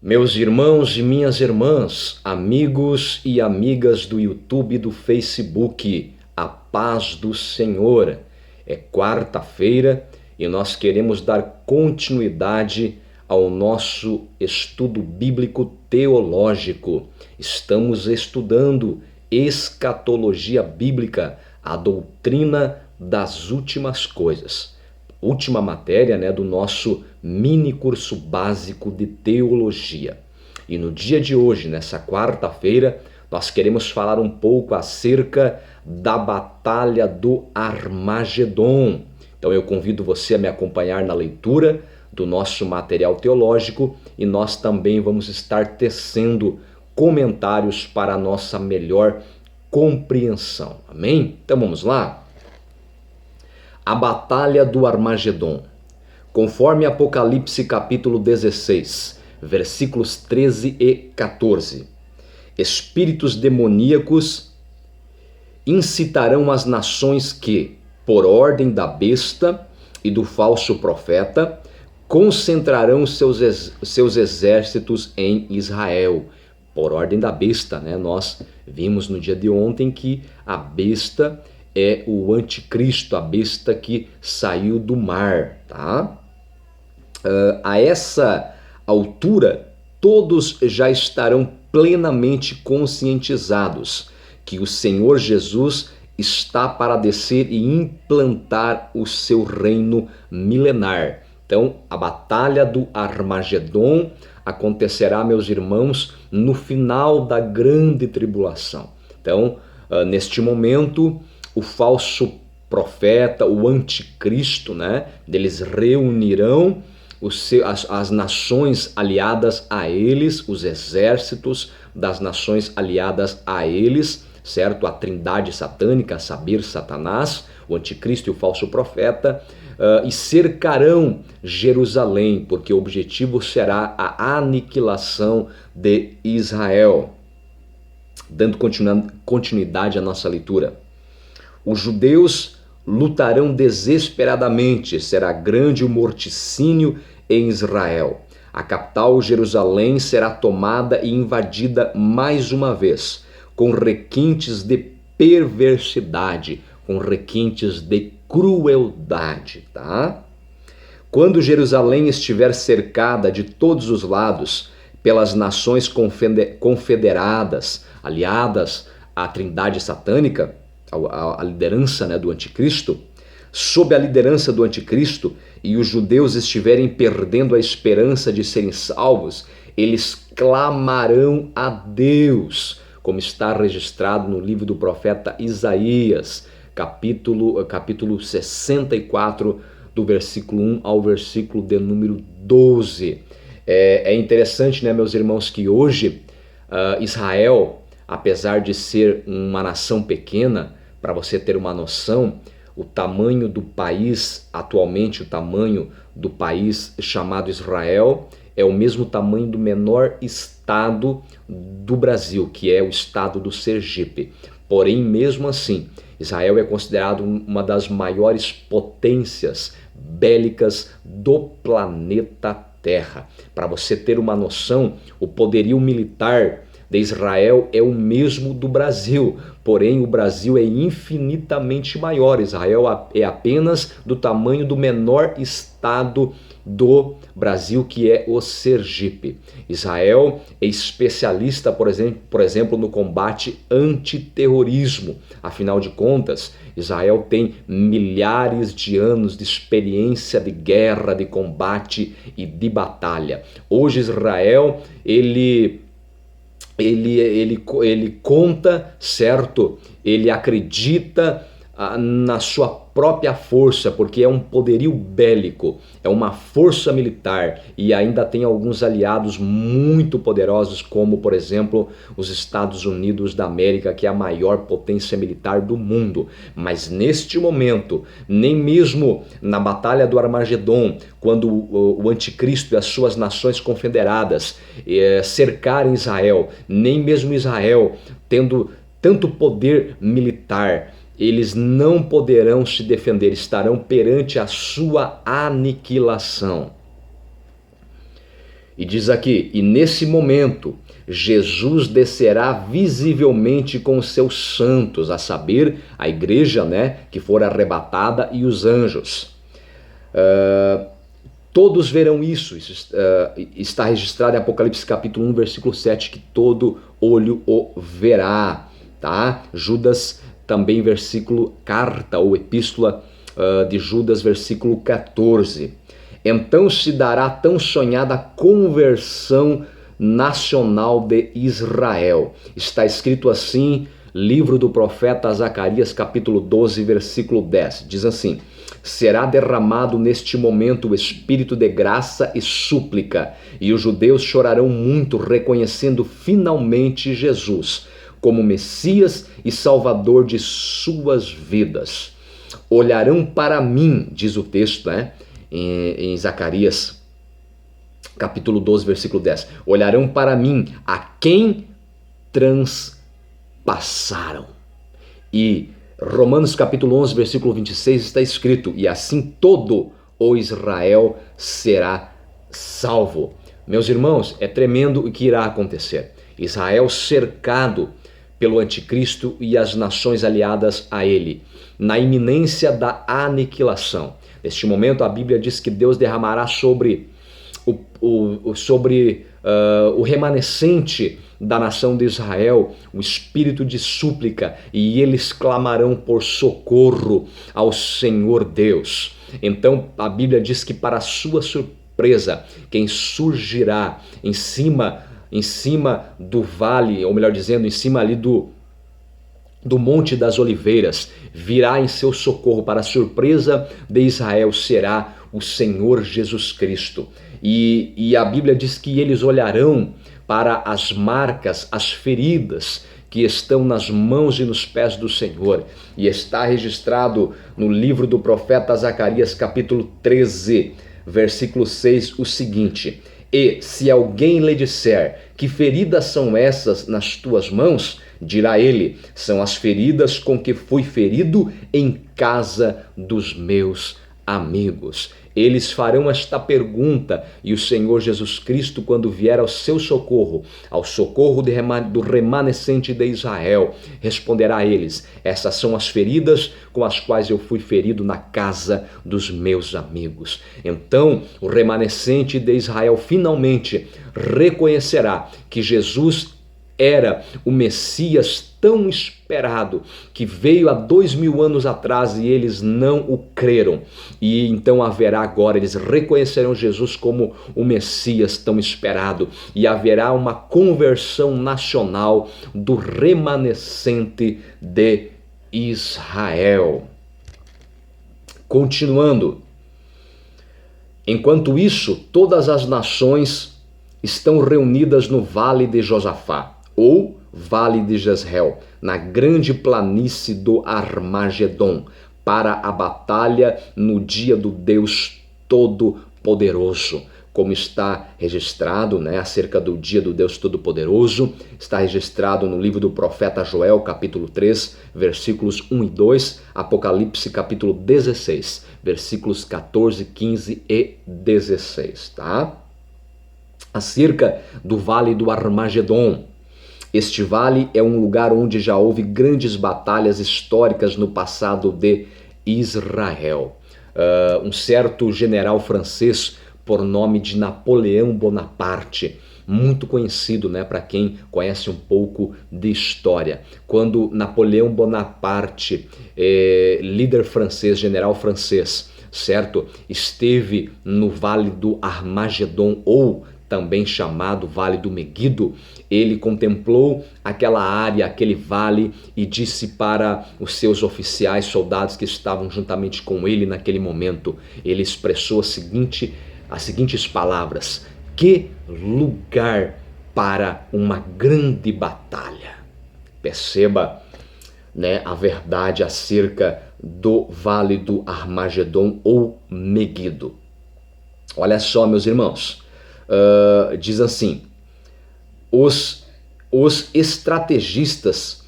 Meus irmãos e minhas irmãs, amigos e amigas do YouTube e do Facebook, a paz do Senhor. É quarta-feira e nós queremos dar continuidade ao nosso estudo bíblico teológico. Estamos estudando escatologia bíblica, a doutrina das últimas coisas. Última matéria, do nosso mini curso básico de teologia. E no dia de hoje, nessa quarta-feira, nós queremos falar um pouco acerca da batalha do Armagedon. Então eu convido você a me acompanhar na leitura do nosso material teológico e nós também vamos estar tecendo comentários para a nossa melhor compreensão. Amém? Então vamos lá? A batalha do Armagedon. Conforme Apocalipse capítulo 16, versículos 13 e 14. Espíritos demoníacos incitarão as nações que, por ordem da besta e do falso profeta, concentrarão seus exércitos em Israel. Por ordem da besta, Nós vimos no dia de ontem que a besta é o anticristo, a besta que saiu do mar, tá? A essa altura, todos já estarão plenamente conscientizados que o Senhor Jesus está para descer e implantar o seu reino milenar. Então, a batalha do Armagedon acontecerá, meus irmãos, no final da grande tribulação. Então, neste momento, o falso profeta, o anticristo, eles reunirão as nações aliadas a eles, os exércitos das nações aliadas a eles, certo? A trindade satânica, a saber, Satanás, o anticristo e o falso profeta, e cercarão Jerusalém, porque o objetivo será a aniquilação de Israel. Dando continuidade à nossa leitura. Os judeus lutarão desesperadamente, será grande o morticínio em Israel. A capital, Jerusalém, será tomada e invadida mais uma vez, com requintes de perversidade, com requintes de crueldade, tá? Quando Jerusalém estiver cercada de todos os lados pelas nações confederadas, aliadas à trindade satânica, a liderança do anticristo, sob a liderança do anticristo, e os judeus estiverem perdendo a esperança de serem salvos, eles clamarão a Deus, como está registrado no livro do profeta Isaías, capítulo 64, do versículo 1 ao versículo de número 12. É interessante, meus irmãos, que hoje Israel, apesar de ser uma nação pequena, para você ter uma noção, o tamanho do país, atualmente o tamanho do país chamado Israel, é o mesmo tamanho do menor estado do Brasil, que é o estado do Sergipe. Porém, mesmo assim, Israel é considerado uma das maiores potências bélicas do planeta Terra. Para você ter uma noção, o poderio militar de Israel é o mesmo do Brasil, porém o Brasil é infinitamente maior. Israel é apenas do tamanho do menor estado do Brasil, que é o Sergipe. Israel é especialista, por exemplo, no combate antiterrorismo. Afinal de contas, Israel tem milhares de anos de experiência de guerra, de combate e de batalha. Hoje Israel, ele conta, certo? Ele acredita na sua própria força, porque é um poderio bélico, é uma força militar e ainda tem alguns aliados muito poderosos, como, por exemplo, os Estados Unidos da América, que é a maior potência militar do mundo. Mas neste momento, nem mesmo na batalha do Armagedon, quando o anticristo e as suas nações confederadas cercarem Israel, nem mesmo Israel, tendo tanto poder militar, eles não poderão se defender, estarão perante a sua aniquilação. E diz aqui, e nesse momento Jesus descerá visivelmente com os seus santos, a saber, a igreja, né, que for arrebatada e os anjos. Todos verão isso, está registrado em Apocalipse capítulo 1, versículo 7, que todo olho o verá, tá? Judas também, carta ou epístola de Judas, versículo 14. Então se dará tão sonhada conversão nacional de Israel. Está escrito assim, livro do profeta Zacarias, capítulo 12, versículo 10. Diz assim: será derramado neste momento o espírito de graça e súplica, e os judeus chorarão muito, reconhecendo finalmente Jesus como Messias e Salvador de suas vidas. Olharão para mim, diz o texto, né, em Zacarias, capítulo 12, versículo 10. Olharão para mim a quem transpassaram. E Romanos capítulo 11, versículo 26 está escrito: e assim todo o Israel será salvo. Meus irmãos, é tremendo o que irá acontecer. Israel cercado pelo anticristo e as nações aliadas a ele, na iminência da aniquilação. Neste momento a Bíblia diz que Deus derramará sobre o remanescente da nação de Israel o espírito de súplica, e eles clamarão por socorro ao Senhor Deus. Então a Bíblia diz que, para sua surpresa, quem surgirá em cima do vale, ou melhor dizendo, em cima ali do Monte das Oliveiras, virá em seu socorro. Para a surpresa de Israel, será o Senhor Jesus Cristo. E a Bíblia diz que eles olharão para as marcas, as feridas que estão nas mãos e nos pés do Senhor. E está registrado no livro do profeta Zacarias, capítulo 13, versículo 6, o seguinte: e se alguém lhe disser: que feridas são essas nas tuas mãos? Dirá ele: são as feridas com que fui ferido em casa dos meus amigos. Eles farão esta pergunta, e o Senhor Jesus Cristo, quando vier ao seu socorro, ao socorro do remanescente de Israel, responderá a eles: essas são as feridas com as quais eu fui ferido na casa dos meus amigos. Então o remanescente de Israel finalmente reconhecerá que Jesus era o Messias tão esperado, que veio há 2000 anos atrás e eles não o creram. E então haverá agora, eles reconhecerão Jesus como o Messias tão esperado, e haverá uma conversão nacional do remanescente de Israel. Continuando. Enquanto isso, todas as nações estão reunidas no Vale de Josafá, ou Vale de Jezreel, na grande planície do Armagedon, para a batalha no dia do Deus Todo-Poderoso. Como está registrado, né, acerca do dia do Deus Todo-Poderoso, está registrado no livro do profeta Joel, capítulo 3, versículos 1 e 2, Apocalipse, capítulo 16, versículos 14, 15 e 16, tá? Acerca do Vale do Armagedon. Este vale é um lugar onde já houve grandes batalhas históricas no passado de Israel. Um certo general francês, por nome de Napoleão Bonaparte, muito conhecido, né, para quem conhece um pouco de história. Quando Napoleão Bonaparte, líder francês, general francês, certo, esteve no Vale do Armagedon, ou também chamado Vale do Meguido, ele contemplou aquela área, aquele vale, e disse para os seus oficiais, soldados que estavam juntamente com ele naquele momento, ele expressou as seguintes palavras: que lugar para uma grande batalha. Perceba, né, a verdade acerca do Vale do Armagedon ou Meguido. Olha só, meus irmãos. Diz assim: os estrategistas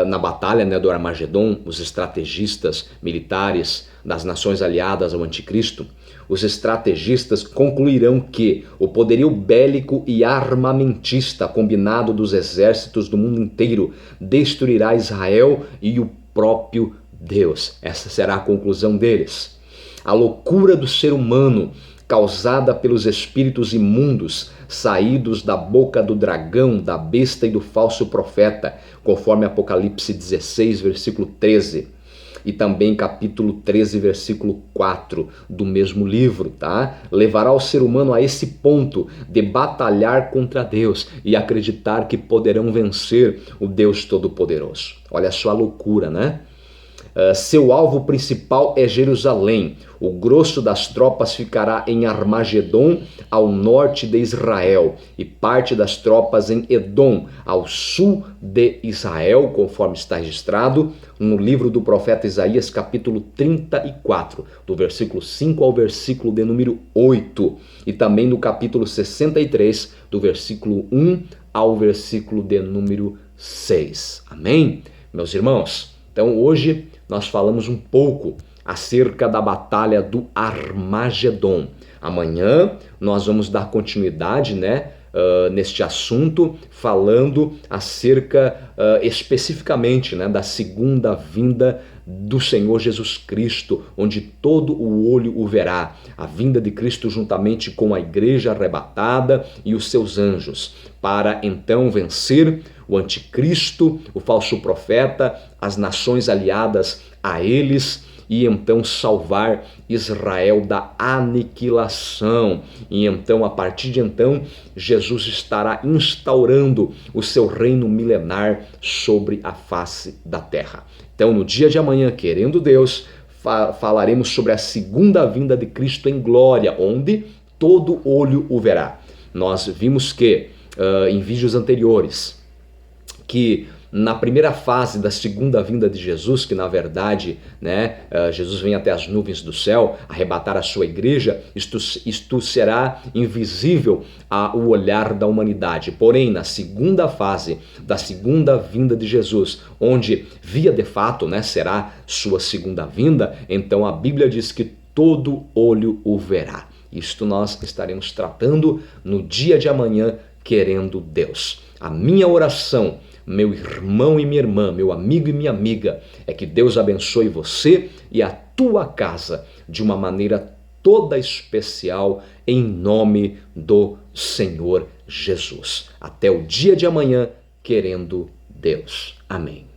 na batalha, né, do Armagedon, os estrategistas militares das nações aliadas ao anticristo, os estrategistas concluirão que o poderio bélico e armamentista combinado dos exércitos do mundo inteiro destruirá Israel e o próprio Deus. Essa será a conclusão deles. A loucura do ser humano, causada pelos espíritos imundos saídos da boca do dragão, da besta e do falso profeta, conforme Apocalipse 16, versículo 13. E também capítulo 13, versículo 4 do mesmo livro, tá? Levará o ser humano a esse ponto de batalhar contra Deus e acreditar que poderão vencer o Deus Todo-Poderoso. Olha só a loucura, né? Seu alvo principal é Jerusalém. O grosso das tropas ficará em Armagedon, ao norte de Israel, e parte das tropas em Edom, ao sul de Israel, conforme está registrado no livro do profeta Isaías, capítulo 34, do versículo 5 ao versículo de número 8, e também no capítulo 63, do versículo 1 ao versículo de número 6. Amém? Meus irmãos, então hoje nós falamos um pouco acerca da batalha do Armagedon. Amanhã nós vamos dar continuidade, neste assunto, falando acerca especificamente, da segunda vinda do Senhor Jesus Cristo, onde todo o olho o verá, a vinda de Cristo juntamente com a igreja arrebatada e os seus anjos, para então vencer o anticristo, o falso profeta, as nações aliadas a eles, e então salvar Israel da aniquilação. E então, a partir de então, Jesus estará instaurando o seu reino milenar sobre a face da terra. Então, no dia de amanhã, querendo Deus, falaremos sobre a segunda vinda de Cristo em glória, onde todo olho o verá. Nós vimos que, em vídeos anteriores, que na primeira fase da segunda vinda de Jesus, que na verdade, Jesus vem até as nuvens do céu arrebatar a sua igreja, isto será invisível ao olhar da humanidade. Porém, na segunda fase da segunda vinda de Jesus, onde via de fato, será sua segunda vinda, então a Bíblia diz que todo olho o verá. Isto nós estaremos tratando no dia de amanhã, querendo Deus. A minha oração, meu irmão e minha irmã, meu amigo e minha amiga, é que Deus abençoe você e a tua casa de uma maneira toda especial, em nome do Senhor Jesus. Até o dia de amanhã, querendo Deus. Amém.